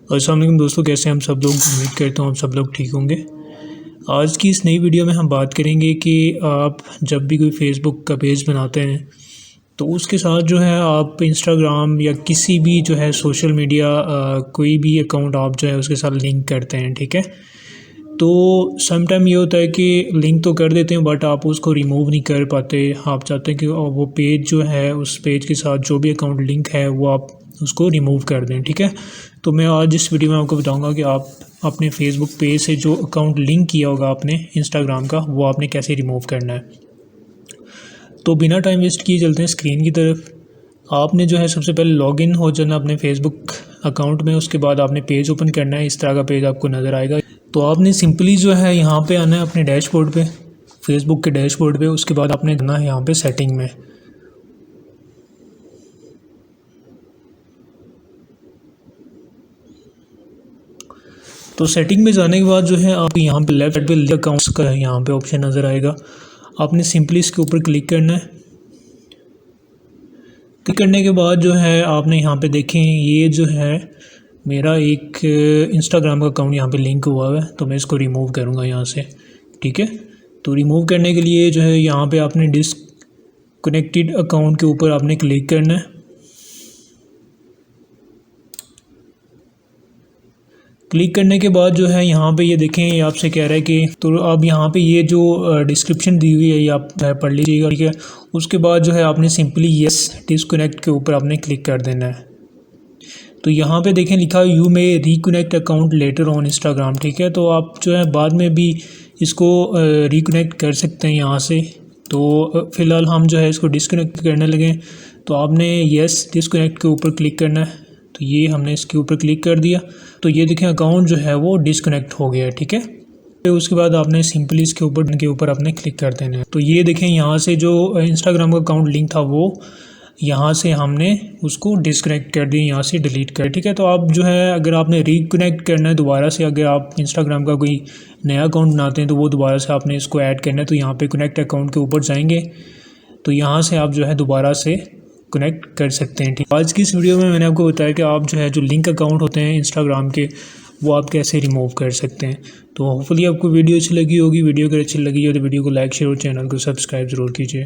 अस्सलाम वालेकुम दोस्तों, कैसे हम सब लोग। उम्मीद करता हूँ आप सब लोग ठीक होंगे। आज की इस नई वीडियो में हम बात करेंगे कि आप जब भी कोई फेसबुक का पेज बनाते हैं तो उसके साथ जो है आप इंस्टाग्राम या किसी भी जो है सोशल मीडिया कोई भी अकाउंट आप जो है उसके साथ लिंक करते हैं, ठीक है। तो सम टाइम ये होता है कि लिंक तो कर देते हैं बट आप उसको रिमूव नहीं कर पाते। आप चाहते हैं कि वो पेज जो है उस पेज के साथ जो भी अकाउंट लिंक है वो आप उसको रिमूव कर दें, ठीक है। तो मैं आज इस वीडियो में आपको बताऊंगा कि आप अपने फेसबुक पेज से जो अकाउंट लिंक किया होगा आपने इंस्टाग्राम का, वो आपने कैसे रिमूव करना है। तो बिना टाइम वेस्ट किए चलते हैं स्क्रीन की तरफ। आपने जो है सबसे पहले लॉगिन हो जाना अपने फेसबुक अकाउंट में। उसके बाद आपने पेज ओपन करना है, इस तरह का पेज आपको नज़र आएगा। तो आपने सिंपली जो है यहाँ पे आना है अपने डैशबोर्ड पे, फेसबुक के डैशबोर्ड पे। उसके बाद आपने जाना है यहाँ पे सेटिंग में। तो सेटिंग में जाने के बाद जो है आप यहाँ पे लेफ्ट साइड पे अकाउंट्स का यहाँ पे ऑप्शन नज़र आएगा। आपने सिंपली इसके ऊपर क्लिक करना है। क्लिक करने के बाद जो है आपने यहाँ पे देखें, ये जो है मेरा एक इंस्टाग्राम का अकाउंट यहाँ पे लिंक हुआ है, तो मैं इसको रिमूव करूँगा यहाँ से, ठीक है। तो रिमूव करने के लिए जो है यहाँ पे आपने डिसकनेक्टेड अकाउंट के ऊपर आपने क्लिक करना है। क्लिक करने के बाद जो है यहाँ पे ये देखें, ये आपसे कह रहा है कि तो अब यहाँ पे ये जो डिस्क्रिप्शन दी हुई है ये आप पढ़ लीजिएगा, ठीक है। उसके बाद जो है आपने सिंपली यस डिसकनेक्ट के ऊपर आपने क्लिक कर देना है। तो यहाँ पे देखें लिखा है you may reconnect account later on Instagram, ठीक है। तो आप जो है बाद में भी इसको रिकनेक्ट कर सकते हैं यहाँ से। तो फ़िलहाल हम जो है इसको डिसकनेक्ट करने लगे, तो आपने यस डिसकनेक्ट के ऊपर क्लिक करना है। तो ये हमने इसके ऊपर क्लिक कर दिया, तो ये देखें अकाउंट जो है वो डिसकनेक्ट हो गया है, ठीक है। फिर उसके बाद आपने सिंपली इसके ऊपर आपने क्लिक कर देना है। तो ये देखें यहाँ से जो इंस्टाग्राम का अकाउंट लिंक था वो यहाँ से हमने उसको डिसकनेक्ट कर दिया, यहाँ से डिलीट कर, ठीक है। तो आप जो है अगर आपने रिकनेक्ट करना है दोबारा से, अगर आप इंस्टाग्राम का कोई नया अकाउंट बनाते हैं तो वो दोबारा से आपने इसको ऐड करना है। तो यहाँ पे कनेक्ट अकाउंट के ऊपर जाएंगे, तो यहाँ से आप जो है दोबारा से कनेक्ट कर सकते हैं, ठीक। आज की इस वीडियो में मैंने आपको बताया कि आप जो है जो लिंक अकाउंट होते हैं इंस्टाग्राम के वो आप कैसे रिमूव कर सकते हैं। तो होपफुली आपको वीडियो अच्छी लगी होगी। वीडियो अगर अच्छी लगी हो तो वीडियो को लाइक शेयर और चैनल को सब्सक्राइब ज़रूर कीजिए।